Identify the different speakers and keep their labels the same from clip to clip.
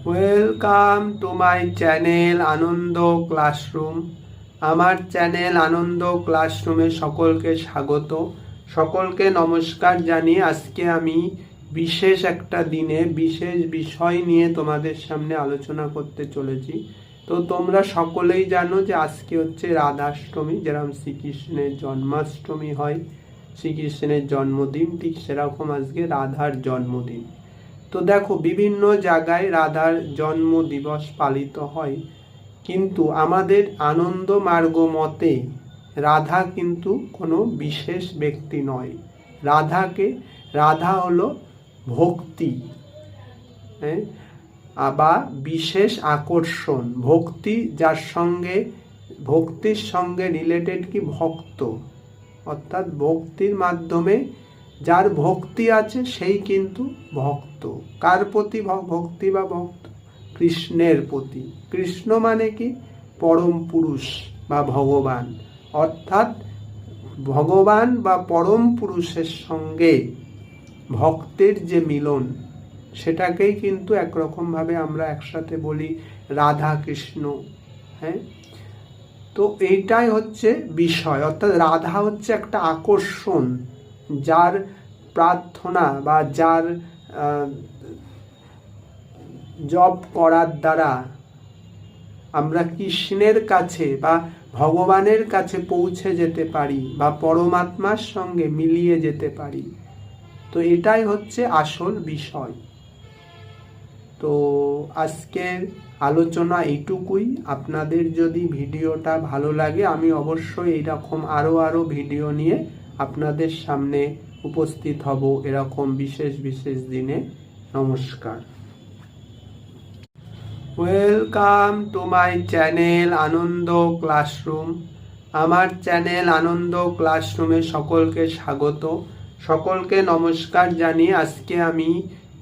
Speaker 1: Welcome to my channel Ananda classroom. আমার channel Ananda ক্লাসরুমে সকলকে স্বাগত, সকলকে নমস্কার জানিয়ে আজকে আমি বিশেষ একটা দিনে বিশেষ বিষয় নিয়ে তোমাদের সামনে আলোচনা করতে চলেছি। তো তোমরা সকলেই জানো যে আজকে হচ্ছে রাধাষ্টমী, যেরকম শ্রীকৃষ্ণের জন্মাষ্টমী হয়, শ্রীকৃষ্ণের জন্মদিন, ঠিক সেরকম আজকে রাধার জন্মদিন। তো দেখো, বিভিন্ন জায়গায় রাধার জন্ম দিবস পালিত হয়, কিন্তু আমাদের আনন্দ মার্গ মতে রাধা কিন্তু কোনো বিশেষ ব্যক্তি নয়। রাধা হলো ভক্তি, হ্যাঁ, বা বিশেষ আকর্ষণ। ভক্তি যার সঙ্গে, ভক্তির সঙ্গে রিলেটেড কি ভক্ত, অর্থাৎ ভক্তির মাধ্যমে যার ভক্তি আছে সেই কিন্তু ভক্ত। কার প্রতি ভক্তি বা ভক্ত? কৃষ্ণের প্রতি। কৃষ্ণ মানে কি? পরম পুরুষ বা ভগবান। অর্থাৎ ভগবান বা পরম পুরুষের সঙ্গে ভক্তের যে মিলন, সেটাকেই কিন্তু একরকমভাবে আমরা একসাথে বলি রাধা কৃষ্ণ। হ্যাঁ, তো এইটাই হচ্ছে বিষয়। অর্থাৎ রাধা হচ্ছে একটা আকর্ষণ, যার প্রার্থনা বা যার জপ করার দ্বারা আমরা কৃষ্ণের কাছে বা ভগবানের কাছে পৌঁছে যেতে পারি বা পরমাত্মার সঙ্গে মিলিয়ে যেতে পারি। তো এটাই হচ্ছে আসল বিষয়। তো আজকের আলোচনা এইটুকুই। আপনাদের যদি ভিডিওটা ভালো লাগে, আমি অবশ্যই এইরকম আরও ভিডিও নিয়ে আপনাদের সামনে উপস্থিত হব এরকম বিশেষ বিশেষ দিনে। নমস্কার। Welcome to my channel Ananda classroom. আমার চ্যানেল আনন্দ ক্লাসরুমে সকলকে স্বাগত, সকলকে নমস্কার জানিয়ে আজকে আমি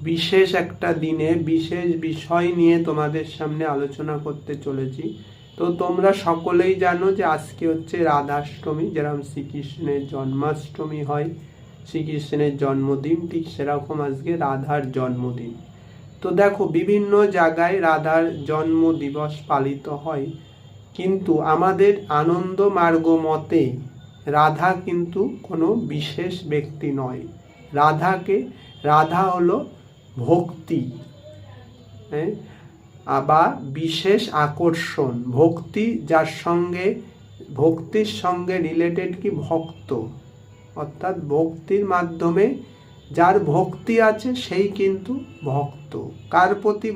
Speaker 1: বিশেষ একটা দিনে বিশেষ বিষয় নিয়ে তোমাদের সামনে আলোচনা করতে চলেছি। তো তোমরা সকলেই জানো যে আজকে হচ্ছে রাধাষ্টমী, যেরকম শ্রীকৃষ্ণের জন্মাষ্টমী হয়, শ্রীকৃষ্ণের জন্মদিন, ঠিক সেরকম আজকে রাধার জন্মদিন। তো দেখো, বিভিন্ন জায়গায় রাধার জন্ম দিবস পালিত হয়, কিন্তু আমাদের আনন্দ মার্গ মতে রাধা কিন্তু কোনো বিশেষ ব্যক্তি নয়। রাধা হলো ভক্তি, হ্যাঁ, বা বিশেষ আকর্ষণ। ভক্তি যার সঙ্গে, ভক্তির সঙ্গে রিলেটেড কি ভক্ত, অর্থাৎ ভক্তির মাধ্যমে যার ভক্তি আছে সেই কিন্তু ভক্ত। কার প্রতি